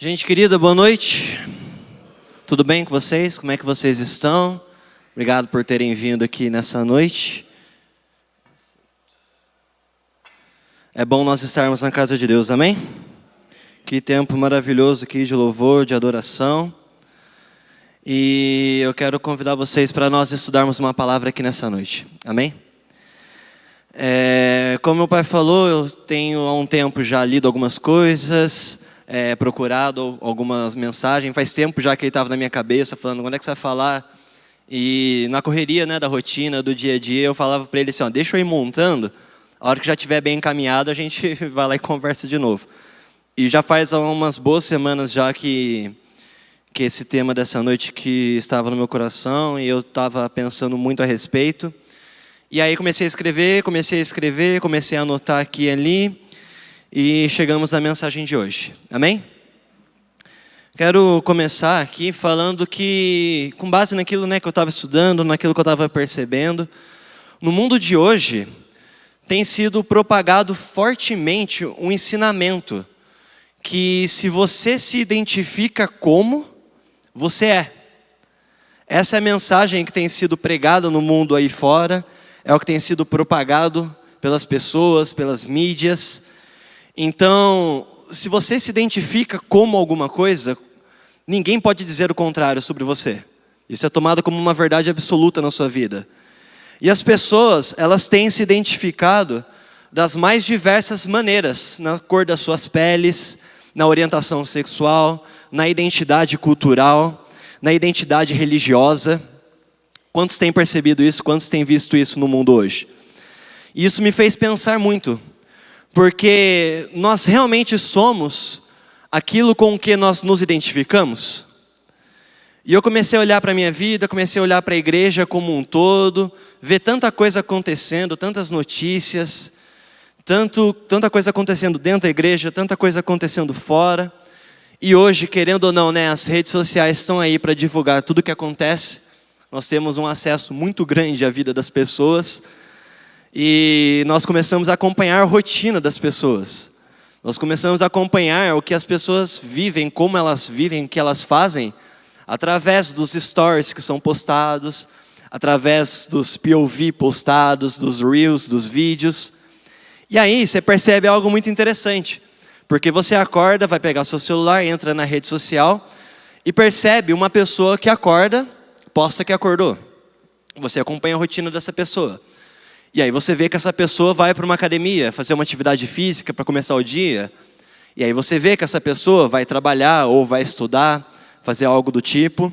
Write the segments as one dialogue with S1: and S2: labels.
S1: Gente querida, boa noite. Tudo bem com vocês? Como é que vocês estão? Obrigado por terem vindo aqui nessa noite. É bom nós estarmos na casa de Deus, amém? Que tempo maravilhoso aqui de louvor, de adoração. E eu quero convidar vocês para nós estudarmos uma palavra aqui nessa noite, amém? Como meu pai falou, eu tenho há um tempo já lido algumas coisas, procurado algumas mensagens. Faz tempo já que ele estava na minha cabeça, falando, quando é que você vai falar? E na correria, né, da rotina, do dia a dia, eu falava para ele assim, ó, deixa eu ir montando, a hora que já estiver bem encaminhado, a gente vai lá e conversa de novo. E já faz umas boas semanas já que esse tema dessa noite que estava no meu coração, e eu estava pensando muito a respeito. E aí comecei a escrever, comecei a anotar aqui e ali, e chegamos na mensagem de hoje. Amém? Quero começar aqui falando que, com base naquilo, né, que eu estava estudando, naquilo que eu estava percebendo, no mundo de hoje, tem sido propagado fortemente um ensinamento que se você se identifica como, você é. Essa é a mensagem que tem sido pregada no mundo aí fora, é o que tem sido propagado pelas pessoas, pelas mídias. Então, se você se identifica como alguma coisa, ninguém pode dizer o contrário sobre você. Isso é tomado como uma verdade absoluta na sua vida. E as pessoas, elas têm se identificado das mais diversas maneiras, na cor das suas peles, na orientação sexual, na identidade cultural, na identidade religiosa. Quantos têm percebido isso? Quantos têm visto isso no mundo hoje? E isso me fez pensar muito, porque nós realmente somos aquilo com que nós nos identificamos. E eu comecei a olhar para a minha vida, comecei a olhar para a igreja como um todo, ver tanta coisa acontecendo, tantas notícias, tanta coisa acontecendo dentro da igreja, tanta coisa acontecendo fora. E hoje, querendo ou não, né, as redes sociais estão aí para divulgar tudo o que acontece. Nós temos um acesso muito grande à vida das pessoas. E nós começamos a acompanhar a rotina das pessoas. Nós começamos a acompanhar o que as pessoas vivem, como elas vivem, o que elas fazem, através dos stories que são postados, através dos POV postados, dos Reels, dos vídeos. E aí você percebe algo muito interessante. Porque você acorda, vai pegar seu celular, entra na rede social e percebe uma pessoa que acorda, posta que acordou. Você acompanha a rotina dessa pessoa. E aí você vê que essa pessoa vai para uma academia, fazer uma atividade física para começar o dia. E aí você vê que essa pessoa vai trabalhar ou vai estudar, fazer algo do tipo.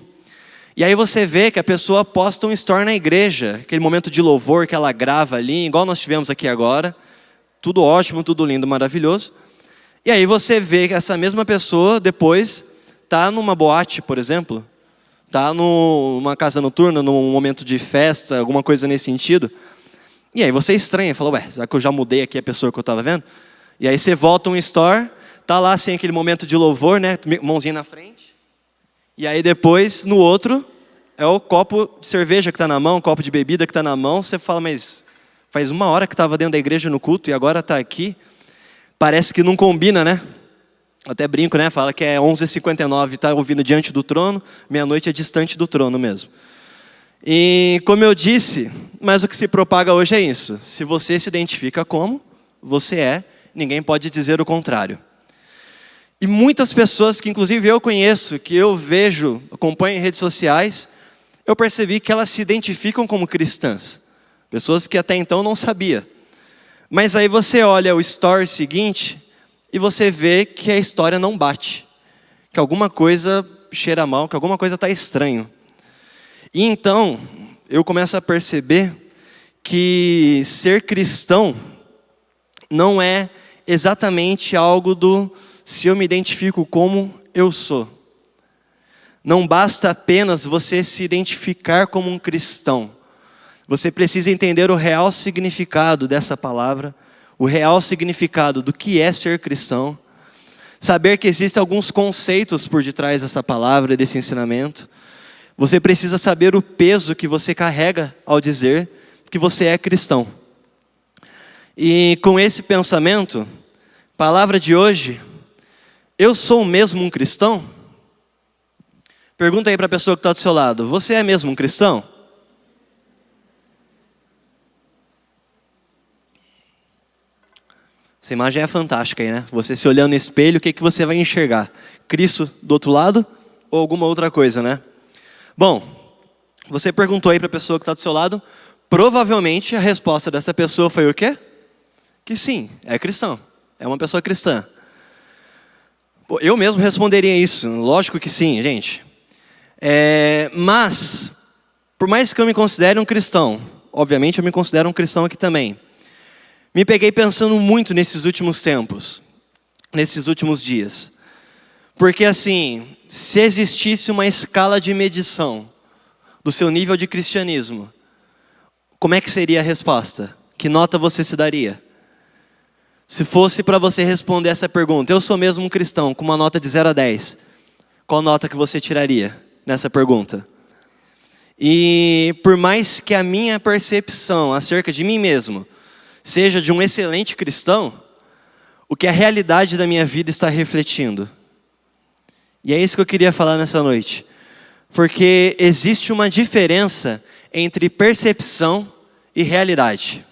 S1: E aí você vê que a pessoa posta um story na igreja, aquele momento de louvor que ela grava ali, igual nós tivemos aqui agora. Tudo ótimo, tudo lindo, maravilhoso. E aí você vê que essa mesma pessoa depois está numa boate, por exemplo, está numa casa noturna, num momento de festa, alguma coisa nesse sentido. E aí você estranha, falou, ué, será que eu já mudei aqui a pessoa que eu estava vendo? E aí você volta um store, está lá assim aquele momento de louvor, né, mãozinha na frente. E aí depois, no outro, é o copo de cerveja que está na mão, o copo de bebida que está na mão. Você fala, mas faz 1 hora que estava dentro da igreja no culto e agora está aqui. Parece que não combina, né? Até brinco, né? Fala que é 11h59, está ouvindo diante do trono, meia-noite é distante do trono mesmo. E como eu disse, mas o que se propaga hoje é isso. Se você se identifica como, você é, ninguém pode dizer o contrário. E muitas pessoas que inclusive eu conheço, que eu vejo, acompanho em redes sociais, eu percebi que elas se identificam como cristãs. Pessoas que até então não sabia. Mas aí você olha o story seguinte e você vê que a história não bate. Que alguma coisa cheira mal, que alguma coisa está estranho. E então, eu começo a perceber que ser cristão não é exatamente algo do se eu me identifico como eu sou. Não basta apenas você se identificar como um cristão. Você precisa entender o real significado dessa palavra, o real significado do que é ser cristão, saber que existem alguns conceitos por detrás dessa palavra, desse ensinamento. Você precisa saber o peso que você carrega ao dizer que você é cristão. E com esse pensamento, a palavra de hoje Eu sou mesmo um cristão? Pergunta aí para a pessoa que está do seu lado. Você é mesmo um cristão? Essa imagem é fantástica aí, né? Você se olhando no espelho, o que você vai enxergar? Cristo do outro lado ou alguma outra coisa, né? Bom, você perguntou aí para a pessoa que está do seu lado. Provavelmente a resposta dessa pessoa foi o quê? Que sim, é cristão. É uma pessoa cristã. Eu mesmo responderia isso. Lógico que sim, gente. Mas, por mais que eu me considere um cristão, obviamente eu me considero um cristão aqui também, me peguei pensando muito nesses últimos tempos, nesses últimos dias. Porque assim, se existisse uma escala de medição do seu nível de cristianismo, como é que seria a resposta? Que nota você se daria? Se fosse para você responder essa pergunta, eu sou mesmo um cristão, com uma nota de 0 a 10, qual nota que você tiraria nessa pergunta? E por mais que a minha percepção acerca de mim mesmo seja de um excelente cristão, o que a realidade da minha vida está refletindo? E é isso que eu queria falar nessa noite. Porque existe uma diferença entre percepção e realidade.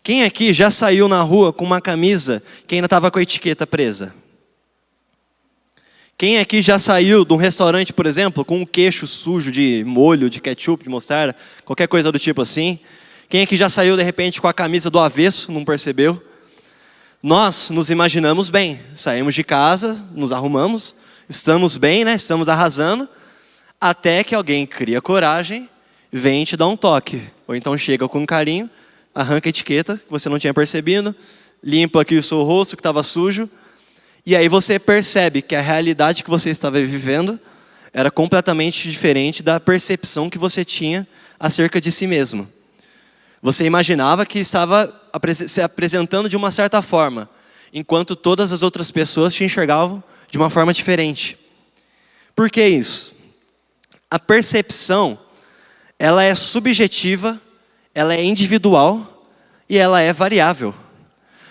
S1: Quem aqui já saiu na rua com uma camisa que ainda estava com a etiqueta presa? Quem aqui já saiu de um restaurante, por exemplo, com um queixo sujo de molho, de ketchup, de mostarda, qualquer coisa do tipo assim? Quem aqui já saiu de repente com a camisa do avesso, não percebeu? Nós nos imaginamos bem, saímos de casa, nos arrumamos, estamos bem, né? Estamos arrasando, até que alguém cria coragem, vem te dar um toque. Ou então chega com carinho, arranca a etiqueta, que você não tinha percebido, limpa aqui o seu rosto que estava sujo, e aí você percebe que a realidade que você estava vivendo era completamente diferente da percepção que você tinha acerca de si mesmo. Você imaginava que estava se apresentando de uma certa forma, enquanto todas as outras pessoas te enxergavam de uma forma diferente. Por que isso? A percepção, ela é subjetiva, ela é individual e ela é variável.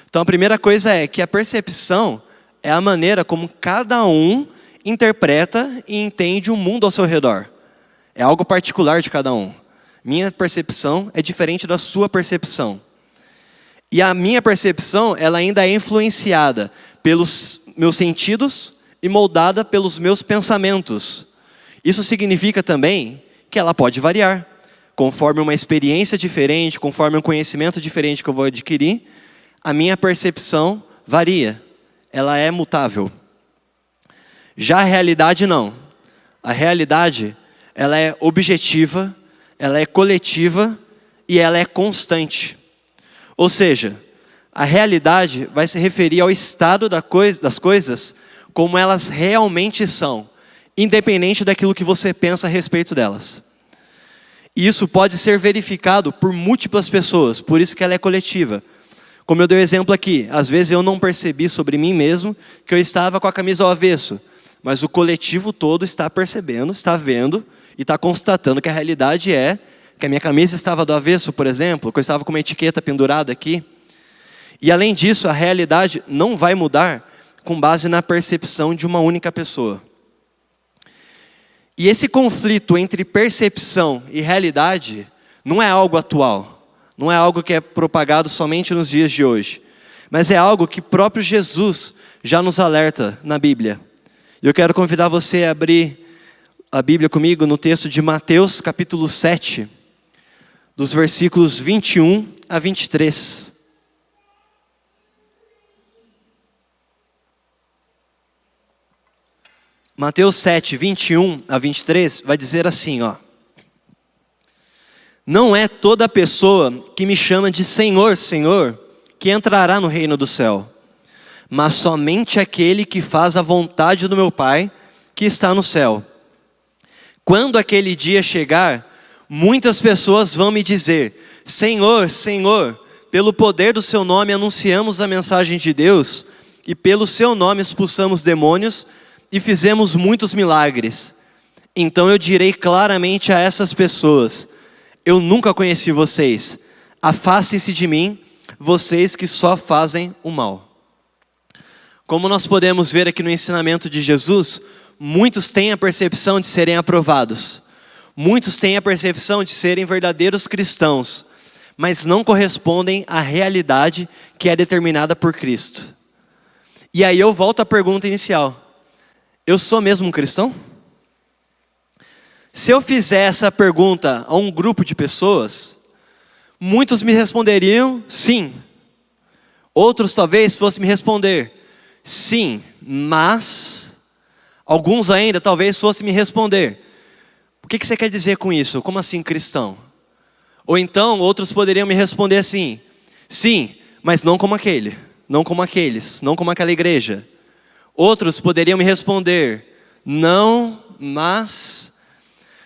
S1: Então a primeira coisa é que a percepção é a maneira como cada um interpreta e entende o mundo ao seu redor. É algo particular de cada um. Minha percepção é diferente da sua percepção. E a minha percepção, ela ainda é influenciada pelos meus sentidos e moldada pelos meus pensamentos. Isso significa também que ela pode variar. Conforme uma experiência diferente, conforme um conhecimento diferente que eu vou adquirir, a minha percepção varia. Ela é mutável. Já a realidade não. A realidade, ela é objetiva, ela é coletiva e ela é constante. Ou seja, a realidade vai se referir ao estado das coisas como elas realmente são, independente daquilo que você pensa a respeito delas. E isso pode ser verificado por múltiplas pessoas, por isso que ela é coletiva. Como eu dei o exemplo aqui, às vezes eu não percebi sobre mim mesmo que eu estava com a camisa ao avesso, mas o coletivo todo está percebendo, está vendo e está constatando que a realidade é que a minha camisa estava do avesso, por exemplo, que eu estava com uma etiqueta pendurada aqui. E além disso, a realidade não vai mudar com base na percepção de uma única pessoa. E esse conflito entre percepção e realidade não é algo atual, não é algo que é propagado somente nos dias de hoje, mas é algo que próprio Jesus já nos alerta na Bíblia. E eu quero convidar você a abrir a Bíblia comigo no texto de Mateus capítulo 7, dos versículos 21 a 23. Mateus 7, 21 a 23 vai dizer assim, ó. Não é toda pessoa que me chama de Senhor, Senhor, que entrará no reino do céu, mas somente aquele que faz a vontade do meu Pai que está no céu. Quando aquele dia chegar, muitas pessoas vão me dizer, Senhor, Senhor, pelo poder do seu nome anunciamos a mensagem de Deus, e pelo seu nome expulsamos demônios, e fizemos muitos milagres. Então eu direi claramente a essas pessoas, eu nunca conheci vocês, afastem-se de mim, vocês que só fazem o mal. como nós podemos ver aqui no ensinamento de Jesus, muitos têm a percepção de serem aprovados. Muitos têm a percepção de serem verdadeiros cristãos, mas não correspondem à realidade que é determinada por Cristo. E aí eu volto à pergunta inicial. Eu sou mesmo um cristão? Se eu fizer essa pergunta a um grupo de pessoas, muitos me responderiam sim. Outros talvez fossem me responder sim, mas alguns ainda talvez fossem me responder: o que você quer dizer com isso? Como assim cristão? Ou então outros poderiam me responder assim: sim, mas não como aquele, não como aqueles, não como aquela igreja. Outros poderiam me responder: não, mas...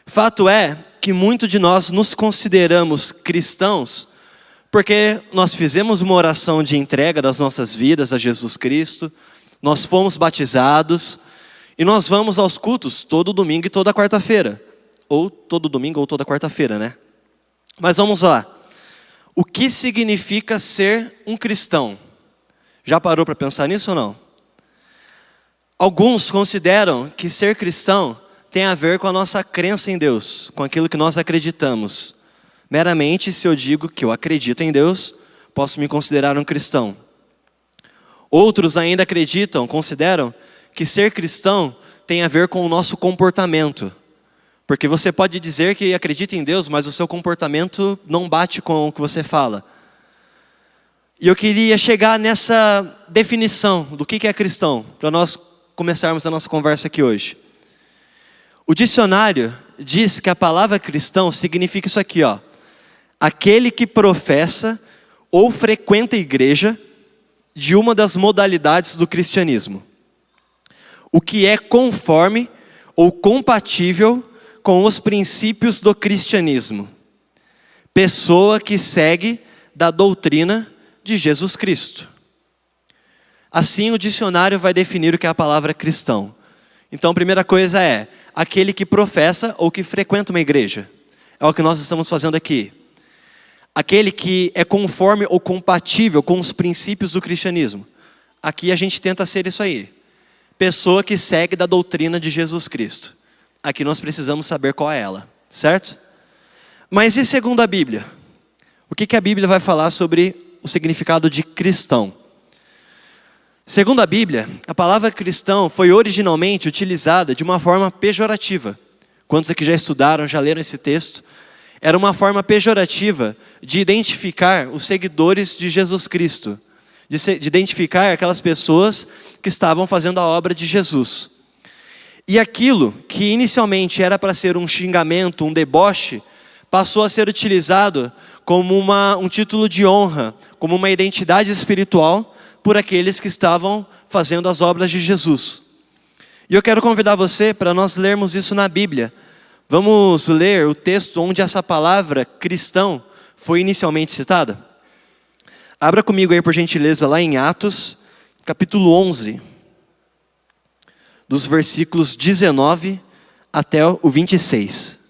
S1: Fato é que muitos de nós nos consideramos cristãos porque nós fizemos uma oração de entrega das nossas vidas a Jesus Cristo, nós fomos batizados e nós vamos aos cultos todo domingo e toda quarta-feira. Ou todo domingo ou toda quarta-feira, né? Mas vamos lá. O que significa ser um cristão? Já parou para pensar nisso ou não? Alguns consideram que ser cristão tem a ver com a nossa crença em Deus, com aquilo que nós acreditamos. Meramente, se eu digo que eu acredito em Deus, posso me considerar um cristão. Outros ainda acreditam, consideram que ser cristão tem a ver com o nosso comportamento. Porque você pode dizer que acredita em Deus, mas o seu comportamento não bate com o que você fala. E eu queria chegar nessa definição do que é cristão, para nós começarmos a nossa conversa aqui hoje. O dicionário diz que a palavra cristão significa isso aqui, ó. Aquele que professa ou frequenta a igreja de uma das modalidades do cristianismo. O que é conforme ou compatível com os princípios do cristianismo. Pessoa que segue da doutrina de Jesus Cristo. Assim o dicionário vai definir o que é a palavra cristão. Então a primeira coisa é aquele que professa ou que frequenta uma igreja. É o que nós estamos fazendo aqui. Aquele que é conforme ou compatível com os princípios do cristianismo. Aqui a gente tenta ser isso aí. Pessoa que segue da doutrina de Jesus Cristo. Aqui nós precisamos saber qual é ela, certo? Mas e segundo a Bíblia? O que a Bíblia vai falar sobre o significado de cristão? Segundo a Bíblia, a palavra cristão foi originalmente utilizada de uma forma pejorativa. Quantos aqui já estudaram, já leram esse texto? Era uma forma pejorativa de identificar os seguidores de Jesus Cristo. De identificar aquelas pessoas que estavam fazendo a obra de Jesus. E aquilo que inicialmente era para ser um xingamento, um deboche, passou a ser utilizado como um título de honra, como uma identidade espiritual, por aqueles que estavam fazendo as obras de Jesus. E eu quero convidar você para nós lermos isso na Bíblia. Vamos ler o texto onde essa palavra cristão foi inicialmente citada? Abra comigo aí por gentileza lá em Atos, capítulo 11, dos versículos 19 até o 26.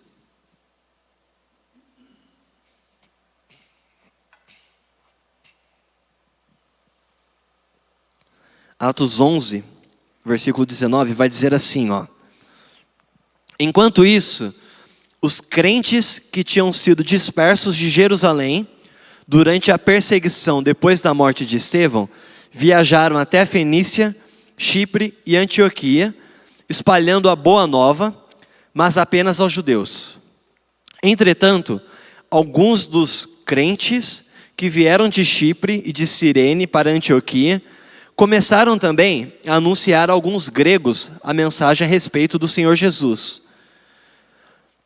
S1: Atos 11, versículo 19, vai dizer assim, ó. Enquanto isso, os crentes que tinham sido dispersos de Jerusalém, durante a perseguição depois da morte de Estevão, viajaram até a Fenícia, Chipre e Antioquia, espalhando a boa nova, mas apenas aos judeus. Entretanto, alguns dos crentes que vieram de Chipre e de Cirene para Antioquia, começaram também a anunciar a alguns gregos a mensagem a respeito do Senhor Jesus.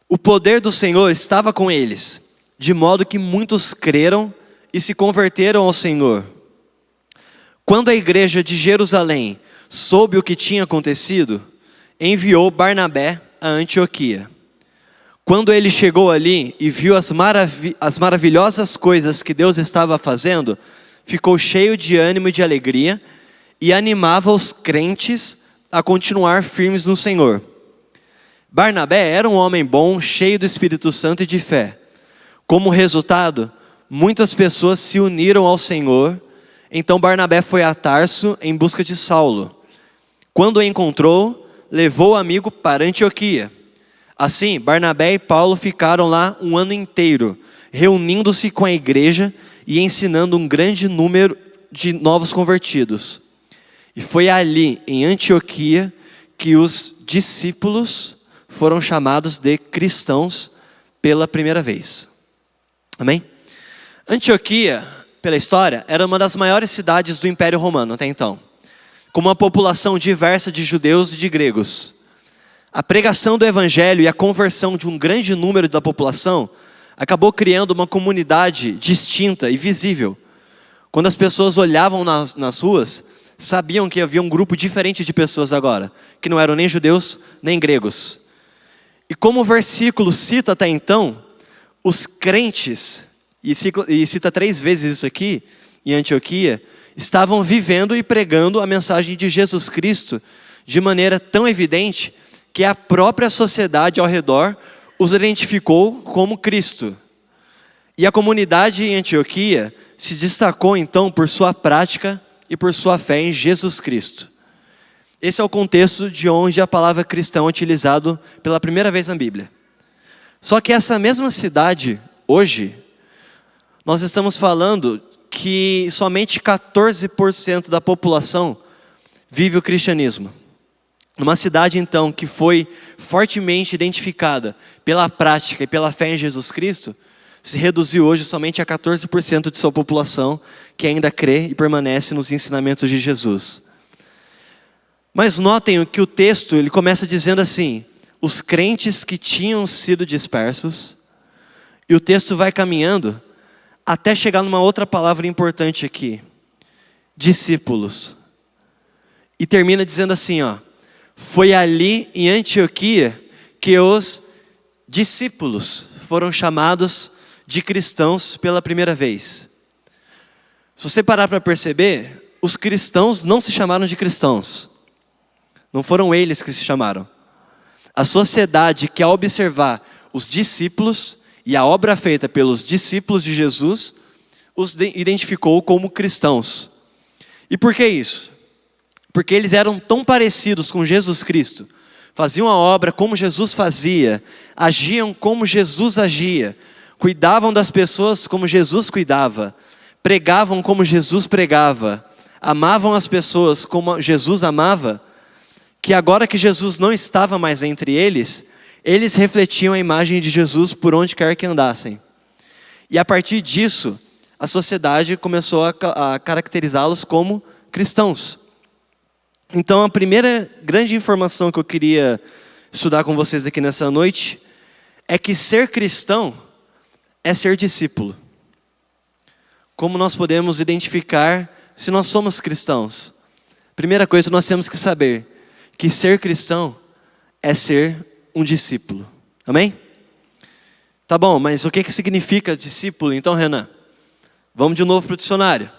S1: O poder do Senhor estava com eles, de modo que muitos creram e se converteram ao Senhor. Quando a igreja de Jerusalém soube o que tinha acontecido, enviou Barnabé a Antioquia. Quando ele chegou ali e viu as maravilhosas coisas que Deus estava fazendo, ficou cheio de ânimo e de alegria, e animava os crentes a continuar firmes no Senhor. Barnabé era um homem bom, cheio do Espírito Santo e de fé. Como resultado, muitas pessoas se uniram ao Senhor Então Barnabé foi a Tarso em busca de Saulo. Quando o encontrou, levou o amigo para Antioquia. Assim, Barnabé e Paulo ficaram lá um ano inteiro, reunindo-se com a igreja e ensinando um grande número de novos convertidos. E foi ali, em Antioquia, que os discípulos foram chamados de cristãos pela primeira vez. Amém? Antioquia, pela história, era uma das maiores cidades do Império Romano até então, com uma população diversa de judeus e de gregos. A pregação do evangelho e a conversão de um grande número da população acabou criando uma comunidade distinta e visível. Quando as pessoas olhavam nas ruas, sabiam que havia um grupo diferente de pessoas agora, que não eram nem judeus nem gregos. E como o versículo cita até então, os crentes, e cita 3 vezes isso aqui, em Antioquia, estavam vivendo e pregando a mensagem de Jesus Cristo de maneira tão evidente que a própria sociedade ao redor os identificou como Cristo. E a comunidade em Antioquia se destacou então por sua prática e por sua fé em Jesus Cristo. Esse é o contexto de onde a palavra cristão é utilizado pela primeira vez na Bíblia. Só que essa mesma cidade, hoje, nós estamos falando que somente 14% da população vive o cristianismo. Uma cidade, então, que foi fortemente identificada pela prática e pela fé em Jesus Cristo, se reduziu hoje somente a 14% de sua população que ainda crê e permanece nos ensinamentos de Jesus. Mas notem que o texto ele começa dizendo assim: os crentes que tinham sido dispersos, e o texto vai caminhando até chegar numa outra palavra importante aqui, discípulos. E termina dizendo assim, foi ali em Antioquia que os discípulos foram chamados de cristãos pela primeira vez. Se você parar para perceber, os cristãos não se chamaram de cristãos. Não foram eles que se chamaram. A sociedade que, ao observar os discípulos e a obra feita pelos discípulos de Jesus, os identificou como cristãos. E por que isso? Porque eles eram tão parecidos com Jesus Cristo, faziam a obra como Jesus fazia, agiam como Jesus agia, cuidavam das pessoas como Jesus cuidava, pregavam como Jesus pregava, amavam as pessoas como Jesus amava, que agora que Jesus não estava mais entre eles, eles refletiam a imagem de Jesus por onde quer que andassem. E a partir disso, a sociedade começou a caracterizá-los como cristãos. Então a primeira grande informação que eu queria estudar com vocês aqui nessa noite é que ser cristão é ser discípulo. Como nós podemos identificar se nós somos cristãos? Primeira coisa, nós temos que saber que ser cristão é ser um discípulo. Amém? Tá bom, mas o que significa discípulo então, Renan? Vamos de novo para o dicionário.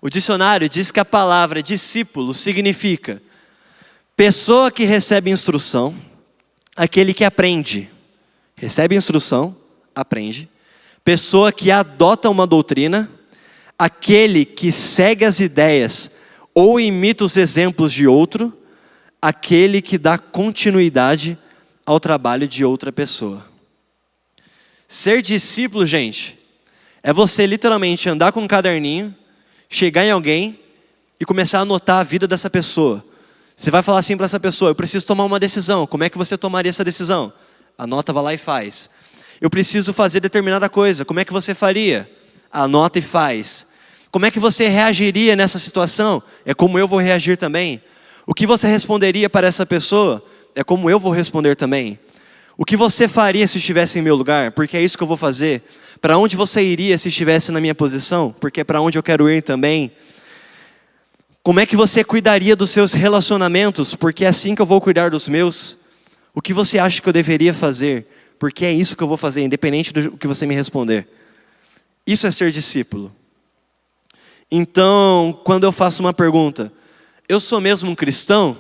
S1: O dicionário diz que a palavra discípulo significa pessoa que recebe instrução, aquele que aprende. Recebe instrução, aprende. Pessoa que adota uma doutrina, aquele que segue as ideias ou imita os exemplos de outro, aquele que dá continuidade ao trabalho de outra pessoa. Ser discípulo, gente, é você literalmente andar com um caderninho, chegar em alguém e começar a anotar a vida dessa pessoa. Você vai falar assim para essa pessoa: eu preciso tomar uma decisão. Como é que você tomaria essa decisão? Anota, vai lá e faz. Eu preciso fazer determinada coisa. Como é que você faria? Anota e faz. Como é que você reagiria nessa situação? É como eu vou reagir também. O que você responderia para essa pessoa? É como eu vou responder também. O que você faria se estivesse em meu lugar? Porque é isso que eu vou fazer. Para onde você iria se estivesse na minha posição? Porque é para onde eu quero ir também. Como é que você cuidaria dos seus relacionamentos? Porque é assim que eu vou cuidar dos meus. O que você acha que eu deveria fazer? Porque é isso que eu vou fazer, independente do que você me responder. Isso é ser discípulo. Então, quando eu faço uma pergunta, eu sou mesmo um cristão?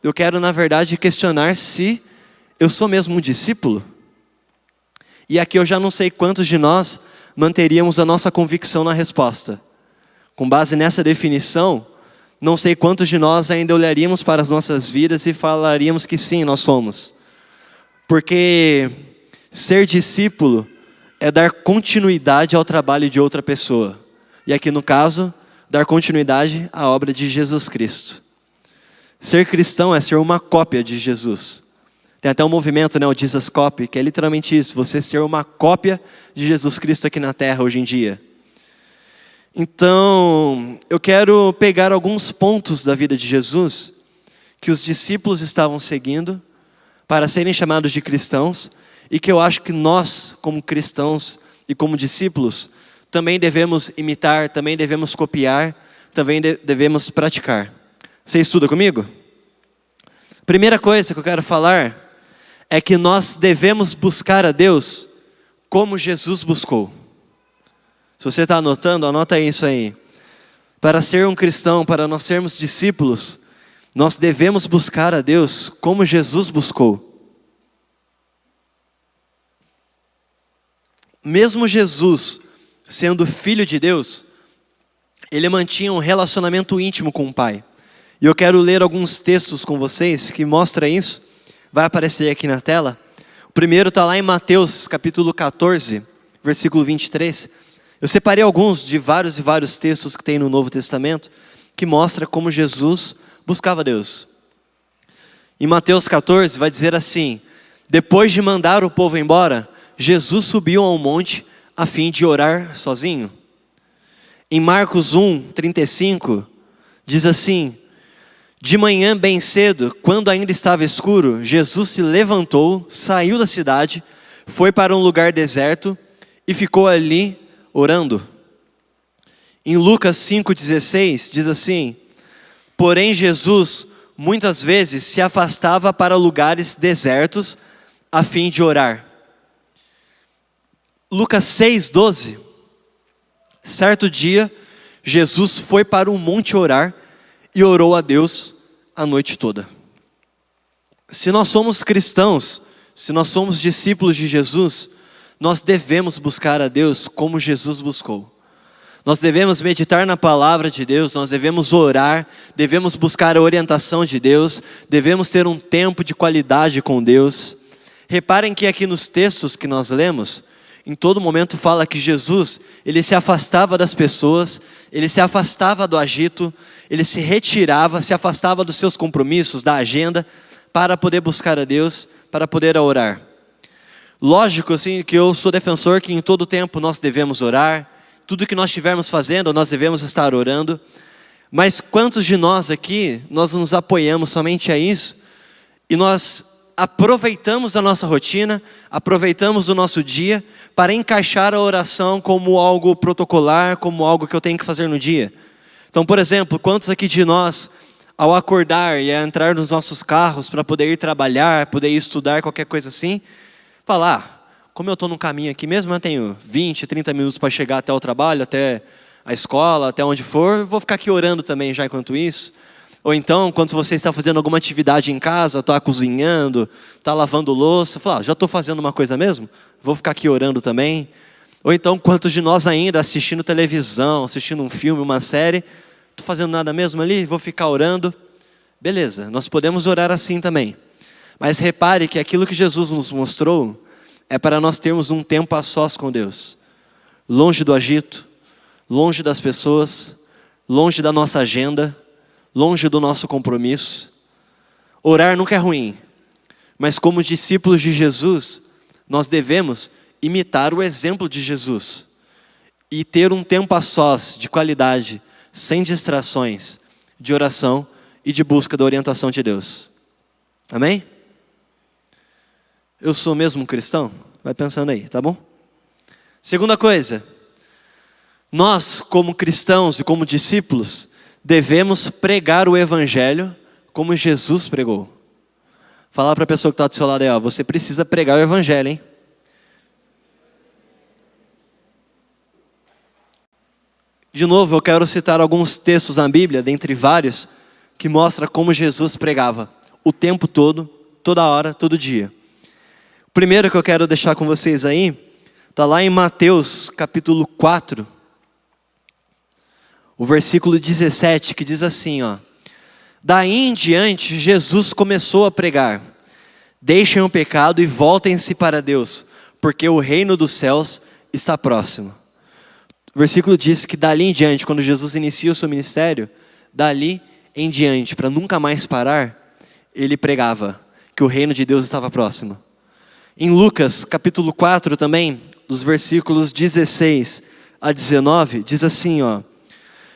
S1: Eu quero, na verdade, questionar se eu sou mesmo um discípulo. E aqui eu já não sei quantos de nós manteríamos a nossa convicção na resposta. Com base nessa definição, não sei quantos de nós ainda olharíamos para as nossas vidas e falaríamos que sim, nós somos. Porque ser discípulo é dar continuidade ao trabalho de outra pessoa. E aqui no caso, dar continuidade à obra de Jesus Cristo. Ser cristão é ser uma cópia de Jesus. Tem até um movimento, o Jesus Copy, que é literalmente isso, você ser uma cópia de Jesus Cristo aqui na Terra hoje em dia. Então, eu quero pegar alguns pontos da vida de Jesus que os discípulos estavam seguindo para serem chamados de cristãos e que eu acho que nós, como cristãos e como discípulos, também devemos imitar, também devemos copiar, também devemos praticar. Você estuda comigo? Primeira coisa que eu quero falar é que nós devemos buscar a Deus como Jesus buscou. Se você está anotando, anota isso aí. Para ser um cristão, para nós sermos discípulos, nós devemos buscar a Deus como Jesus buscou. Mesmo Jesus sendo filho de Deus, ele mantinha um relacionamento íntimo com o Pai. E eu quero ler alguns textos com vocês que mostram isso. Vai aparecer aqui na tela. O primeiro está lá em Mateus capítulo 14, versículo 23. Eu separei alguns de vários e vários textos que tem no Novo Testamento que mostra como Jesus buscava Deus. Em Mateus 14 vai dizer assim: depois de mandar o povo embora, Jesus subiu a um monte a fim de orar sozinho. Em Marcos 1, 35, diz assim: de manhã bem cedo, quando ainda estava escuro, Jesus se levantou, saiu da cidade, foi para um lugar deserto e ficou ali orando. Em Lucas 5,16 diz assim: porém Jesus muitas vezes se afastava para lugares desertos a fim de orar. Lucas 6,12, certo dia Jesus foi para um monte orar e orou a Deus a noite toda. Se nós somos cristãos, se nós somos discípulos de Jesus, nós devemos buscar a Deus como Jesus buscou. Nós devemos meditar na palavra de Deus, nós devemos orar, devemos buscar a orientação de Deus, devemos ter um tempo de qualidade com Deus. Reparem que aqui nos textos que nós lemos, em todo momento fala que Jesus, ele se afastava das pessoas, ele se afastava do agito, ele se retirava, se afastava dos seus compromissos, da agenda, para poder buscar a Deus, para poder orar. Lógico, assim, que eu sou defensor que em todo tempo nós devemos orar, tudo que nós estivermos fazendo, nós devemos estar orando, mas quantos de nós aqui, nós nos apoiamos somente a isso, e nós aproveitamos a nossa rotina, aproveitamos o nosso dia, para encaixar a oração como algo protocolar, como algo que eu tenho que fazer no dia. Então, por exemplo, quantos aqui de nós, ao acordar e a entrar nos nossos carros para poder ir trabalhar, poder ir estudar, qualquer coisa assim, falar, como eu estou no caminho aqui mesmo, eu tenho 20, 30 minutos para chegar até o trabalho, até a escola, até onde for, vou ficar aqui orando também já enquanto isso. Ou então, quando você está fazendo alguma atividade em casa, está cozinhando, está lavando louça, fala, já estou fazendo uma coisa mesmo? Vou ficar aqui orando também. Ou então, quantos de nós ainda assistindo televisão, assistindo um filme, uma série, estou fazendo nada mesmo ali? Vou ficar orando. Beleza, nós podemos orar assim também. Mas repare que aquilo que Jesus nos mostrou é para nós termos um tempo a sós com Deus. Longe do agito, longe das pessoas, longe da nossa agenda, longe do nosso compromisso. Orar nunca é ruim, mas como discípulos de Jesus, nós devemos imitar o exemplo de Jesus e ter um tempo a sós, de qualidade, sem distrações, de oração e de busca da orientação de Deus. Amém? Eu sou mesmo um cristão? Vai pensando aí, tá bom? Segunda coisa, nós como cristãos e como discípulos, devemos pregar o evangelho como Jesus pregou. Falar para a pessoa que está do seu lado aí, ó, você precisa pregar o evangelho, hein? De novo, eu quero citar alguns textos na Bíblia, dentre vários, que mostram como Jesus pregava o tempo todo, toda hora, todo dia. O primeiro que eu quero deixar com vocês aí, está lá em Mateus capítulo 4. o versículo 17, que diz assim, ó: daí em diante, Jesus começou a pregar: deixem o pecado e voltem-se para Deus, porque o reino dos céus está próximo. O versículo diz que dali em diante, quando Jesus inicia o seu ministério, dali em diante, para nunca mais parar, ele pregava que o reino de Deus estava próximo. Em Lucas capítulo 4 também, dos versículos 16 a 19, diz assim, ó: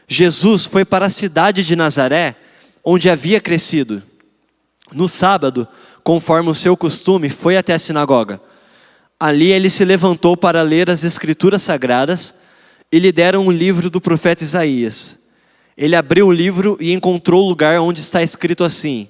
S1: Jesus foi para a cidade de Nazaré, onde havia crescido. No sábado, conforme o seu costume, foi até a sinagoga. Ali ele se levantou para ler as escrituras sagradas e lhe deram um livro do profeta Isaías. Ele abriu o livro e encontrou o lugar onde está escrito assim: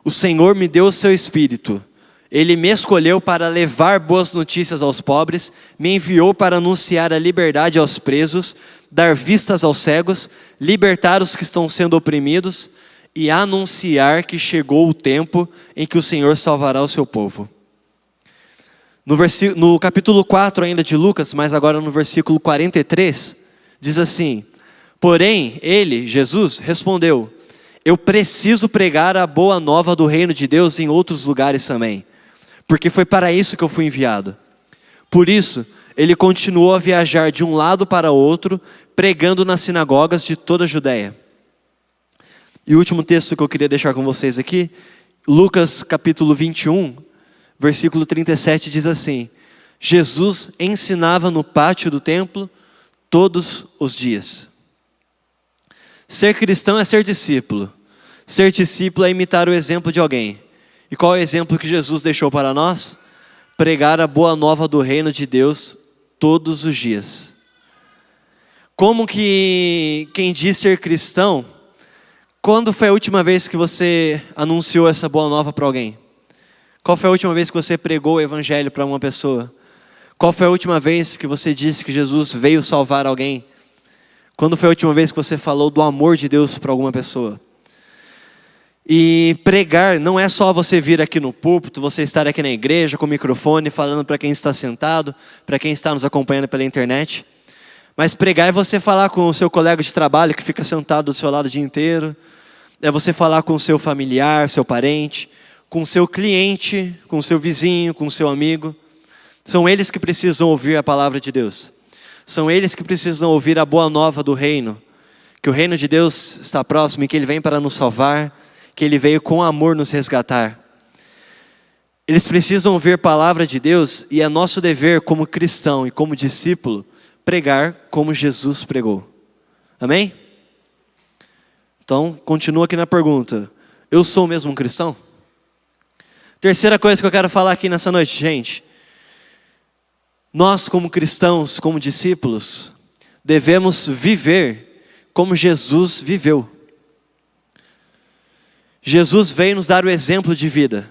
S1: o Senhor me deu o seu Espírito. Ele me escolheu para levar boas notícias aos pobres, me enviou para anunciar a liberdade aos presos, dar vistas aos cegos, libertar os que estão sendo oprimidos e anunciar que chegou o tempo em que o Senhor salvará o seu povo. No capítulo 4 ainda de Lucas, mas agora no versículo 43, diz assim: porém, ele, Jesus, respondeu: eu preciso pregar a boa nova do reino de Deus em outros lugares também, porque foi para isso que eu fui enviado. Por isso, ele continuou a viajar de um lado para outro, pregando nas sinagogas de toda a Judéia. E o último texto que eu queria deixar com vocês aqui, Lucas capítulo 21, versículo 37 diz assim: Jesus ensinava no pátio do templo todos os dias. Ser cristão é ser discípulo. Ser discípulo é imitar o exemplo de alguém. E qual é o exemplo que Jesus deixou para nós? Pregar a boa nova do reino de Deus todos os dias. Como que quem diz ser cristão, quando foi a última vez que você anunciou essa boa nova para alguém? Qual foi a última vez que você pregou o evangelho para uma pessoa? Qual foi a última vez que você disse que Jesus veio salvar alguém? Quando foi a última vez que você falou do amor de Deus para alguma pessoa? E pregar não é só você vir aqui no púlpito, você estar aqui na igreja com o microfone falando para quem está sentado, para quem está nos acompanhando pela internet. Mas pregar é você falar com o seu colega de trabalho que fica sentado do seu lado o dia inteiro. É você falar com o seu familiar, seu parente, com o seu cliente, com o seu vizinho, com o seu amigo. São eles que precisam ouvir a palavra de Deus. São eles que precisam ouvir a boa nova do reino. Que o reino de Deus está próximo e que Ele vem para nos salvar. Que Ele veio com amor nos resgatar. Eles precisam ouvir a palavra de Deus e é nosso dever como cristão e como discípulo pregar como Jesus pregou. Amém? Então, continua aqui na pergunta: eu sou mesmo um cristão? Terceira coisa que eu quero falar aqui nessa noite, gente. Nós como cristãos, como discípulos, devemos viver como Jesus viveu. Jesus veio nos dar o exemplo de vida.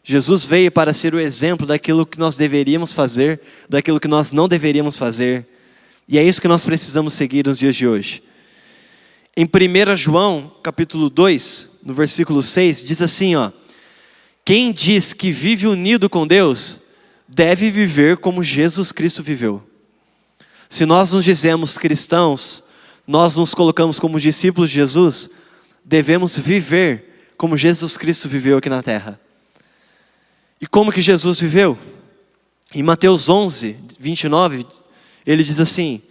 S1: Jesus veio para ser o exemplo daquilo que nós deveríamos fazer, daquilo que nós não deveríamos fazer. E é isso que nós precisamos seguir nos dias de hoje. Em 1 João, capítulo 2, no versículo 6, diz assim, ó: quem diz que vive unido com Deus, deve viver como Jesus Cristo viveu. Se nós nos dizemos cristãos, nós nos colocamos como discípulos de Jesus, devemos viver como Jesus Cristo viveu aqui na terra. E como que Jesus viveu? Em Mateus 11, 29, ele diz assim: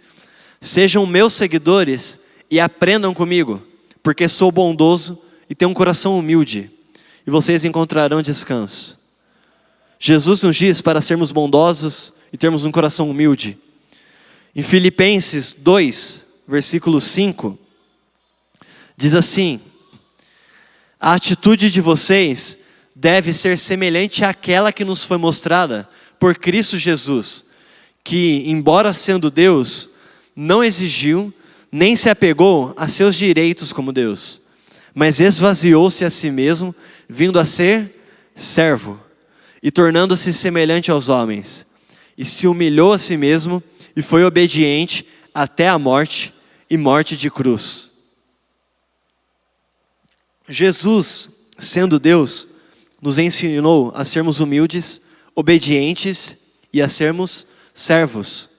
S1: sejam meus seguidores e aprendam comigo, porque sou bondoso e tenho um coração humilde, e vocês encontrarão descanso. Jesus nos diz para sermos bondosos e termos um coração humilde. Em Filipenses 2, versículo 5, diz assim: a atitude de vocês deve ser semelhante àquela que nos foi mostrada por Cristo Jesus, que, embora sendo Deus, não exigiu, nem se apegou a seus direitos como Deus, mas esvaziou-se a si mesmo, vindo a ser servo, e tornando-se semelhante aos homens, e se humilhou a si mesmo, e foi obediente até a morte, e morte de cruz. Jesus, sendo Deus, nos ensinou a sermos humildes, obedientes e a sermos servos.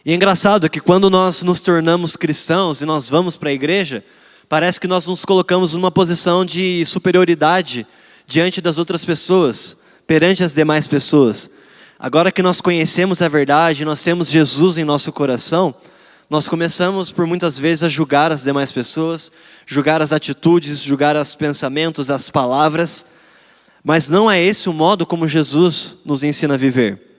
S1: E é engraçado que quando nós nos tornamos cristãos e nós vamos para a igreja, parece que nós nos colocamos numa posição de superioridade diante das outras pessoas, perante as demais pessoas. Agora que nós conhecemos a verdade, nós temos Jesus em nosso coração, nós começamos por muitas vezes a julgar as demais pessoas, julgar as atitudes, julgar os pensamentos, as palavras, mas não é esse o modo como Jesus nos ensina a viver.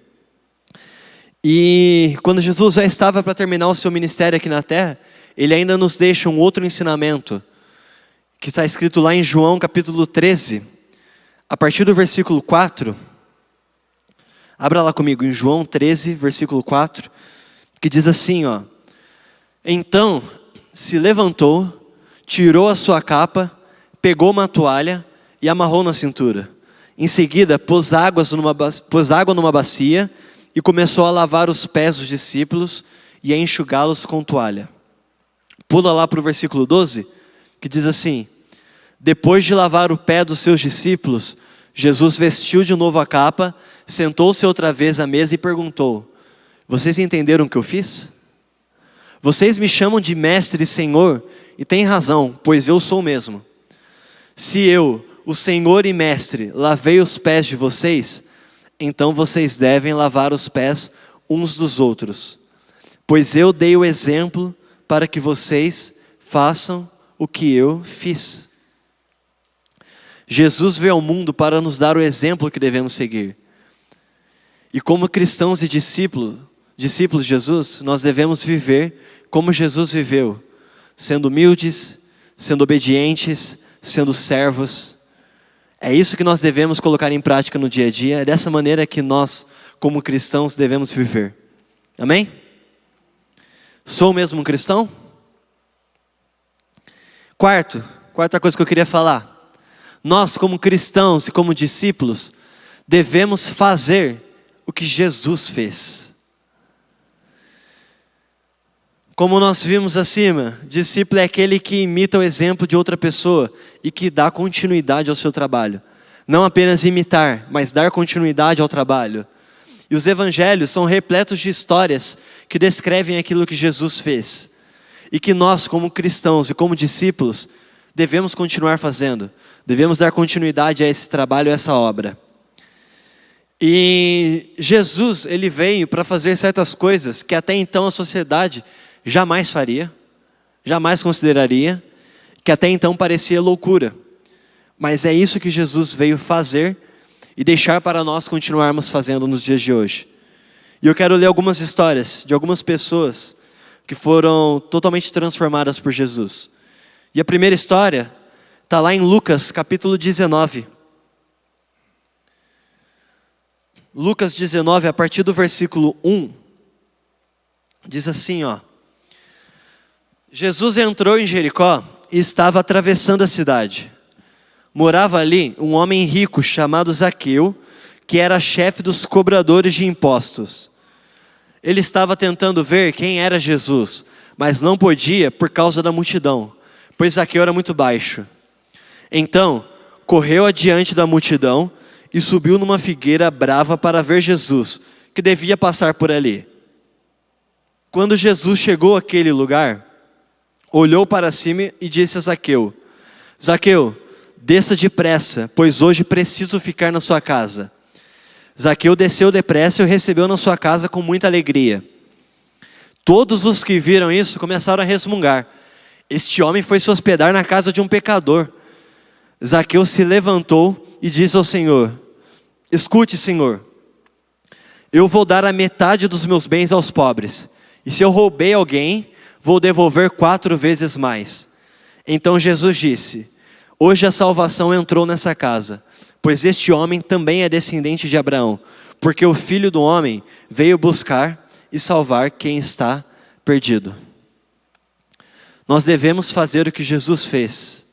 S1: E quando Jesus já estava para terminar o seu ministério aqui na terra, ele ainda nos deixa um outro ensinamento, que está escrito lá em João capítulo 13, a partir do versículo 4, abra lá comigo em João 13, versículo 4, que diz assim, ó: Então se levantou, tirou a sua capa, pegou uma toalha e amarrou na cintura. Em seguida pôs água numa bacia e começou a lavar os pés dos discípulos e a enxugá-los com toalha. Pula lá para o versículo 12, que diz assim: Depois de lavar o pé dos seus discípulos, Jesus vestiu de novo a capa, sentou-se outra vez à mesa e perguntou: Vocês entenderam o que eu fiz? Vocês me chamam de mestre e senhor, e têm razão, pois eu sou o mesmo. Se eu, o senhor e mestre, lavei os pés de vocês, então vocês devem lavar os pés uns dos outros. Pois eu dei o exemplo para que vocês façam o que eu fiz. Jesus veio ao mundo para nos dar o exemplo que devemos seguir. E como cristãos e discípulos de Jesus, nós devemos viver como Jesus viveu, sendo humildes, sendo obedientes, sendo servos. É isso que nós devemos colocar em prática no dia a dia, é dessa maneira que nós, como cristãos, devemos viver. Amém? Sou mesmo um cristão? Quarta coisa que eu queria falar. Nós, como cristãos e como discípulos, devemos fazer o que Jesus fez. Como nós vimos acima, discípulo é aquele que imita o exemplo de outra pessoa e que dá continuidade ao seu trabalho. Não apenas imitar, mas dar continuidade ao trabalho. E os evangelhos são repletos de histórias que descrevem aquilo que Jesus fez. E que nós, como cristãos e como discípulos, devemos continuar fazendo. Devemos dar continuidade a esse trabalho, a essa obra. E Jesus, ele veio para fazer certas coisas que até então a sociedade jamais faria, jamais consideraria, que até então parecia loucura. Mas é isso que Jesus veio fazer e deixar para nós continuarmos fazendo nos dias de hoje. E eu quero ler algumas histórias de algumas pessoas que foram totalmente transformadas por Jesus. E a primeira história está lá em Lucas capítulo 19. Lucas 19, a partir do versículo 1, diz assim, ó: Jesus entrou em Jericó e estava atravessando a cidade. Morava ali um homem rico chamado Zaqueu, que era chefe dos cobradores de impostos. Ele estava tentando ver quem era Jesus, mas não podia por causa da multidão, pois Zaqueu era muito baixo. Então, correu adiante da multidão e subiu numa figueira brava para ver Jesus, que devia passar por ali. Quando Jesus chegou àquele lugar, olhou para cima e disse a Zaqueu: Zaqueu, desça depressa, pois hoje preciso ficar na sua casa. Zaqueu desceu depressa e o recebeu na sua casa com muita alegria. Todos os que viram isso começaram a resmungar: este homem foi se hospedar na casa de um pecador. Zaqueu se levantou e disse ao Senhor: escute, Senhor, eu vou dar a metade dos meus bens aos pobres, e se eu roubei alguém, vou devolver 4 vezes mais. Então Jesus disse: hoje a salvação entrou nessa casa, pois este homem também é descendente de Abraão, porque o Filho do Homem veio buscar e salvar quem está perdido. Nós devemos fazer o que Jesus fez.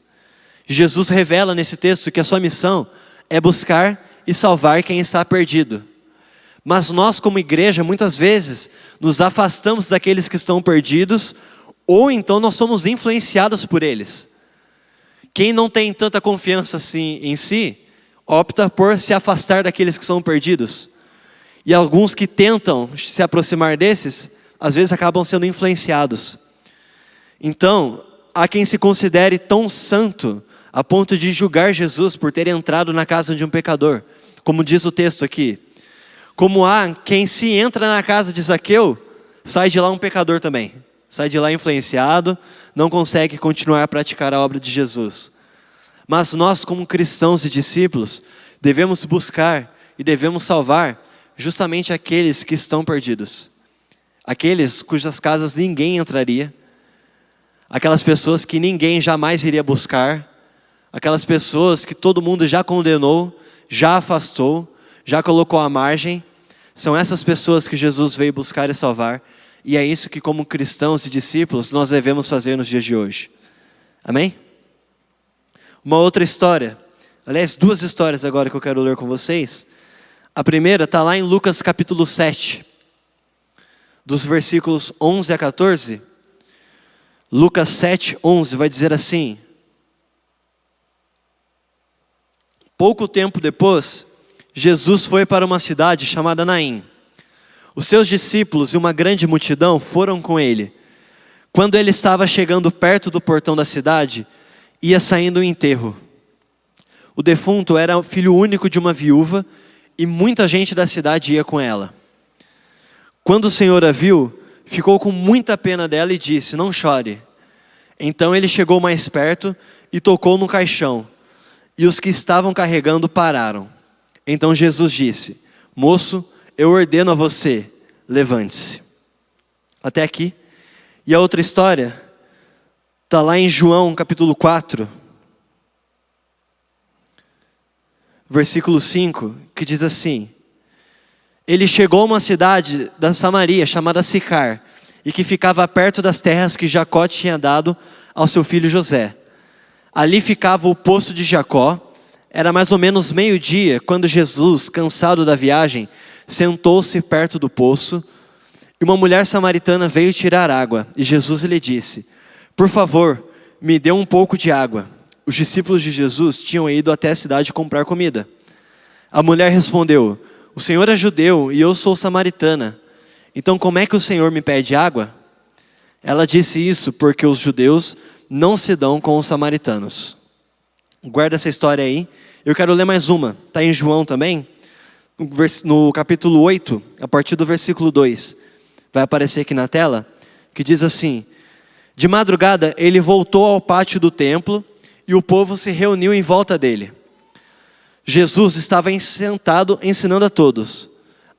S1: Jesus revela nesse texto que a sua missão é buscar e salvar quem está perdido. Mas nós, como igreja, muitas vezes nos afastamos daqueles que estão perdidos, ou então nós somos influenciados por eles. Quem não tem tanta confiança assim em si, opta por se afastar daqueles que são perdidos. E alguns que tentam se aproximar desses, às vezes acabam sendo influenciados. Então, há quem se considere tão santo a ponto de julgar Jesus por ter entrado na casa de um pecador, como diz o texto aqui. Como há quem, se entra na casa de Zaqueu, sai de lá um pecador também. Sai de lá influenciado, não consegue continuar a praticar a obra de Jesus. Mas nós, como cristãos e discípulos, devemos buscar e devemos salvar justamente aqueles que estão perdidos. Aqueles cujas casas ninguém entraria. Aquelas pessoas que ninguém jamais iria buscar. Aquelas pessoas que todo mundo já condenou, já afastou, já colocou à margem. São essas pessoas que Jesus veio buscar e salvar. E é isso que, como cristãos e discípulos, nós devemos fazer nos dias de hoje. Amém? Uma outra história. Aliás, duas histórias agora que eu quero ler com vocês. A primeira está lá em Lucas capítulo 7. Dos versículos 11 a 14. Lucas 7, 11 vai dizer assim: pouco tempo depois, Jesus foi para uma cidade chamada Naim. Os seus discípulos e uma grande multidão foram com ele. Quando ele estava chegando perto do portão da cidade, ia saindo o enterro. O defunto era filho único de uma viúva e muita gente da cidade ia com ela. Quando o Senhor a viu, ficou com muita pena dela e disse: não chore. Então ele chegou mais perto e tocou no caixão. E os que estavam carregando pararam. Então Jesus disse: moço, eu ordeno a você, levante-se. Até aqui. E a outra história está lá em João capítulo 4. Versículo 5, que diz assim: ele chegou a uma cidade da Samaria chamada Sicar, e que ficava perto das terras que Jacó tinha dado ao seu filho José. Ali ficava o poço de Jacó. Era mais ou menos meio-dia, quando Jesus, cansado da viagem, sentou-se perto do poço, e uma mulher samaritana veio tirar água, e Jesus lhe disse: por favor, me dê um pouco de água. Os discípulos de Jesus tinham ido até a cidade comprar comida. A mulher respondeu: o Senhor é judeu e eu sou samaritana. Então como é que o Senhor me pede água? Ela disse isso porque os judeus não se dão com os samaritanos. Guarda essa história aí. Eu quero ler mais uma. Está em João também. No capítulo 8, a partir do versículo 2. Vai aparecer aqui na tela. Que diz assim: de madrugada ele voltou ao pátio do templo e o povo se reuniu em volta dele. Jesus estava sentado ensinando a todos.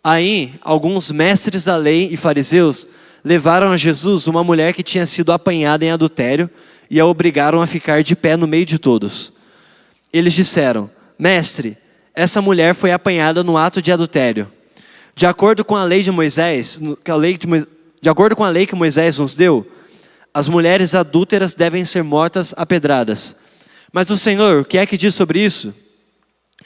S1: Aí, alguns mestres da lei e fariseus levaram a Jesus uma mulher que tinha sido apanhada em adultério e a obrigaram a ficar de pé no meio de todos. Eles disseram: mestre, essa mulher foi apanhada no ato de adultério. De acordo com a lei de Moisés, de acordo com a lei que Moisés nos deu, as mulheres adúlteras devem ser mortas a pedradas. Mas o Senhor, o que é que diz sobre isso?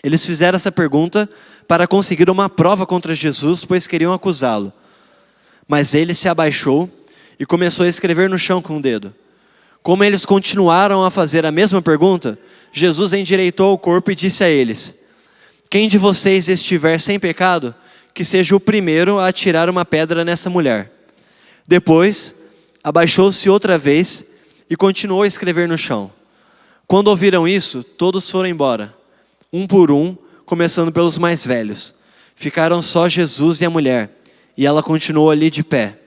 S1: Eles fizeram essa pergunta para conseguir uma prova contra Jesus, pois queriam acusá-lo. Mas ele se abaixou e começou a escrever no chão com o dedo. Como eles continuaram a fazer a mesma pergunta, Jesus endireitou o corpo e disse a eles: quem de vocês estiver sem pecado, que seja o primeiro a atirar uma pedra nessa mulher. Depois, abaixou-se outra vez e continuou a escrever no chão. Quando ouviram isso, todos foram embora, um por um, começando pelos mais velhos. Ficaram só Jesus e a mulher, e ela continuou ali de pé.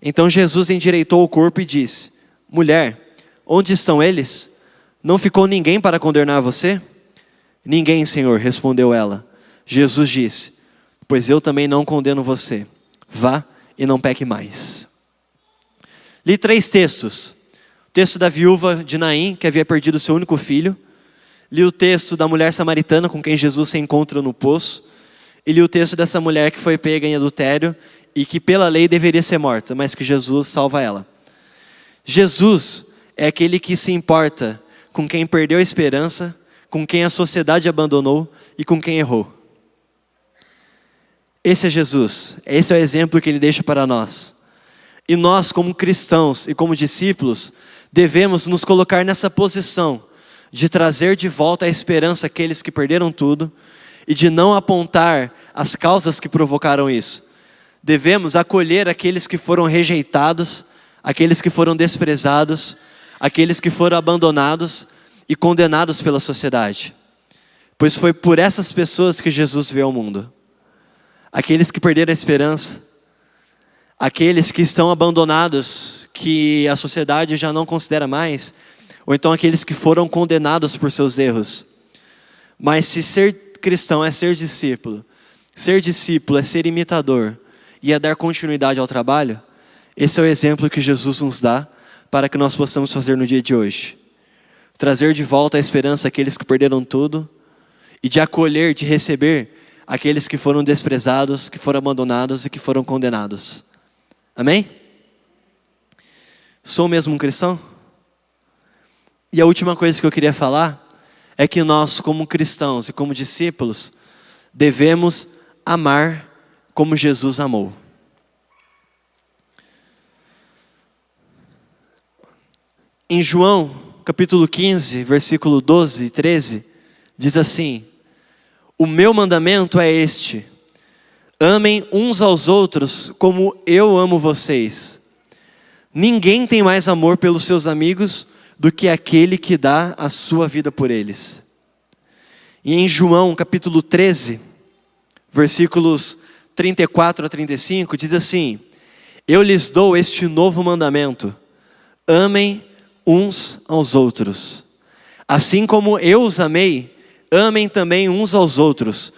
S1: Então Jesus endireitou o corpo e disse: mulher, onde estão eles? Não ficou ninguém para condenar você? Ninguém, Senhor, respondeu ela. Jesus disse: pois eu também não condeno você. Vá e não peque mais. Li 3 textos. O texto da viúva de Naim, que havia perdido seu único filho. Li o texto da mulher samaritana com quem Jesus se encontra no poço. E li o texto dessa mulher que foi pega em adultério e que pela lei deveria ser morta, mas que Jesus salva ela. Jesus é aquele que se importa com quem perdeu a esperança, com quem a sociedade abandonou e com quem errou. Esse é Jesus. Esse é o exemplo que ele deixa para nós. E nós, como cristãos e como discípulos, devemos nos colocar nessa posição de trazer de volta a esperança àqueles que perderam tudo e de não apontar as causas que provocaram isso. devemos acolher aqueles que foram rejeitados, aqueles que foram desprezados, aqueles que foram abandonados e condenados pela sociedade. Pois foi por essas pessoas que Jesus veio ao mundo. Aqueles que perderam a esperança, aqueles que estão abandonados, que a sociedade já não considera mais, ou então aqueles que foram condenados por seus erros. Mas se ser cristão é ser discípulo é ser imitador e é dar continuidade ao trabalho, esse é o exemplo que Jesus nos dá para que nós possamos fazer no dia de hoje. Trazer de volta a esperança àqueles que perderam tudo e de acolher, de receber aqueles que foram desprezados, que foram abandonados e que foram condenados. Amém? Sou mesmo um cristão? E a última coisa que eu queria falar é que nós, como cristãos e como discípulos, devemos amar como Jesus amou. Em João, capítulo 15, versículo 12 e 13, diz assim: o meu mandamento é este: amem uns aos outros como eu amo vocês. Ninguém tem mais amor pelos seus amigos do que aquele que dá a sua vida por eles. E em João capítulo 13, versículos 34 a 35, diz assim: eu lhes dou este novo mandamento: amem uns aos outros. Assim como eu os amei, amem também uns aos outros.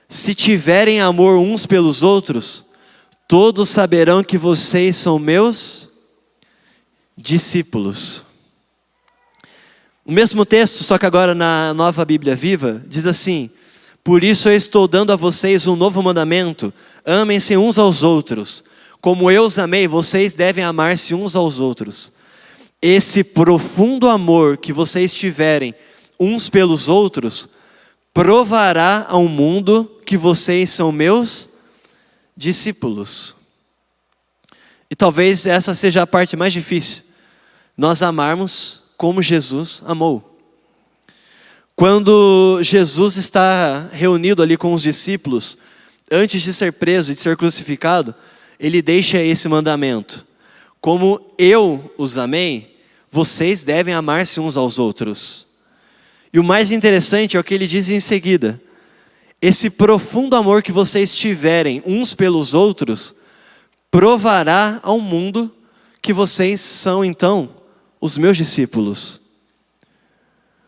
S1: Se tiverem amor uns pelos outros, todos saberão que vocês são meus discípulos. O mesmo texto, só que agora na Nova Bíblia Viva, diz assim: por isso eu estou dando a vocês um novo mandamento: amem-se uns aos outros. Como eu os amei, vocês devem amar-se uns aos outros. Esse profundo amor que vocês tiverem uns pelos outros provará ao mundo que vocês são meus discípulos. E talvez essa seja a parte mais difícil: nós amarmos como Jesus amou. Quando Jesus está reunido ali com os discípulos, antes de ser preso e de ser crucificado, ele deixa esse mandamento: como eu os amei, vocês devem amar-se uns aos outros. E o mais interessante é o que ele diz em seguida: esse profundo amor que vocês tiverem uns pelos outros provará ao mundo que vocês são então os meus discípulos.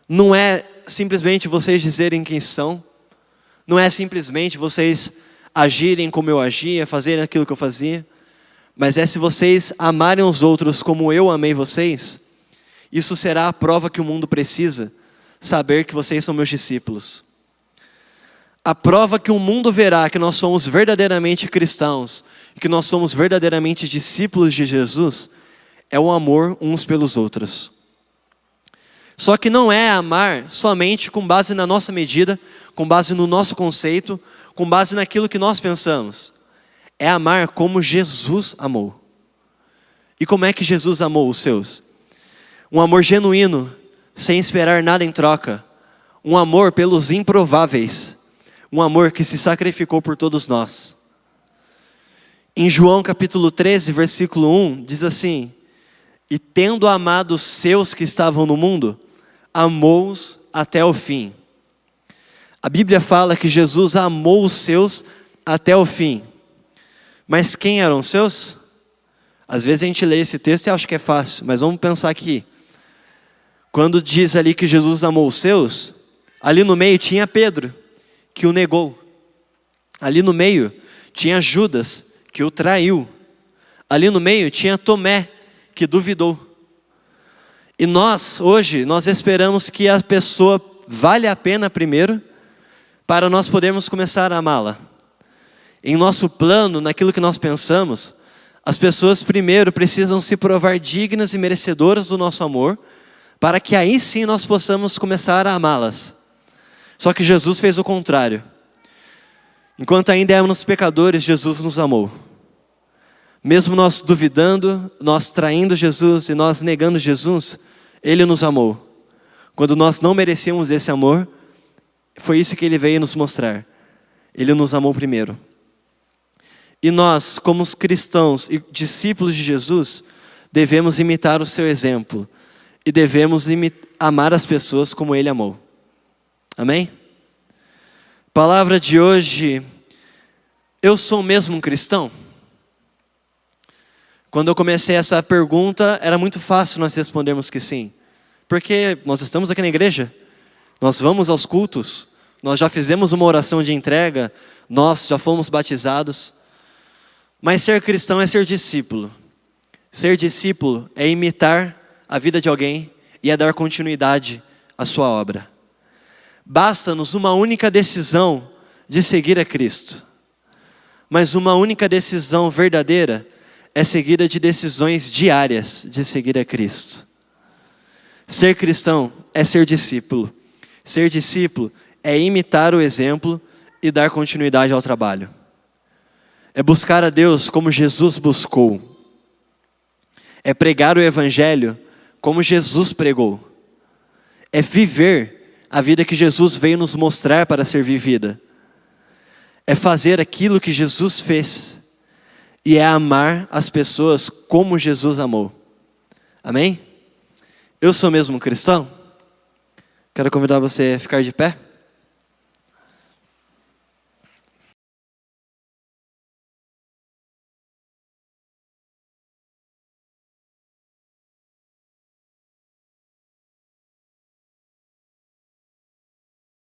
S1: Não é simplesmente vocês dizerem quem são, não é simplesmente vocês agirem como eu agia, fazerem aquilo que eu fazia, mas é se vocês amarem os outros como eu amei vocês. Isso será a prova que o mundo precisa saber que vocês são meus discípulos. A prova que o mundo verá que nós somos verdadeiramente cristãos, que nós somos verdadeiramente discípulos de Jesus, é o amor uns pelos outros. Só que não é amar somente com base na nossa medida, com base no nosso conceito, com base naquilo que nós pensamos. É amar como Jesus amou. E como é que Jesus amou os seus? Um amor genuíno, sem esperar nada em troca. Um amor pelos improváveis. Um amor que se sacrificou por todos nós. Em João capítulo 13, versículo 1, diz assim: e tendo amado os seus que estavam no mundo, amou-os até o fim. A Bíblia fala que Jesus amou os seus até o fim. Mas quem eram os seus? Às vezes a gente lê esse texto e acha que é fácil, mas vamos pensar aqui. Quando diz ali que Jesus amou os seus, ali no meio tinha Pedro, que o negou. Ali no meio tinha Judas, que o traiu. Ali no meio tinha Tomé, que duvidou. E nós, hoje, nós esperamos que a pessoa vale a pena primeiro, para nós podermos começar a amá-la. Em nosso plano, naquilo que nós pensamos, as pessoas primeiro precisam se provar dignas e merecedoras do nosso amor, para que aí sim nós possamos começar a amá-las. Só que Jesus fez o contrário. Enquanto ainda éramos pecadores, Jesus nos amou. Mesmo nós duvidando, nós traindo Jesus e nós negando Jesus, Ele nos amou. Quando nós não merecíamos esse amor, foi isso que Ele veio nos mostrar. Ele nos amou primeiro. E nós, como os cristãos e discípulos de Jesus, devemos imitar o seu exemplo. E devemos amar as pessoas como Ele amou. Amém? Palavra de hoje, eu sou mesmo um cristão? Quando eu comecei essa pergunta, era muito fácil nós respondermos que sim. Porque nós estamos aqui na igreja, nós vamos aos cultos, nós já fizemos uma oração de entrega, nós já fomos batizados. Mas ser cristão é ser discípulo. Ser discípulo é imitar a vida de alguém e é dar continuidade à sua obra. Basta-nos uma única decisão de seguir a Cristo. Mas uma única decisão verdadeira é seguida de decisões diárias de seguir a Cristo. Ser cristão é ser discípulo. Ser discípulo é imitar o exemplo e dar continuidade ao trabalho. É buscar a Deus como Jesus buscou. É pregar o Evangelho como Jesus pregou. É viver a vida que Jesus veio nos mostrar para ser vivida. É fazer aquilo que Jesus fez. E é amar as pessoas como Jesus amou. Amém? Eu sou mesmo um cristão? Quero convidar você a ficar de pé.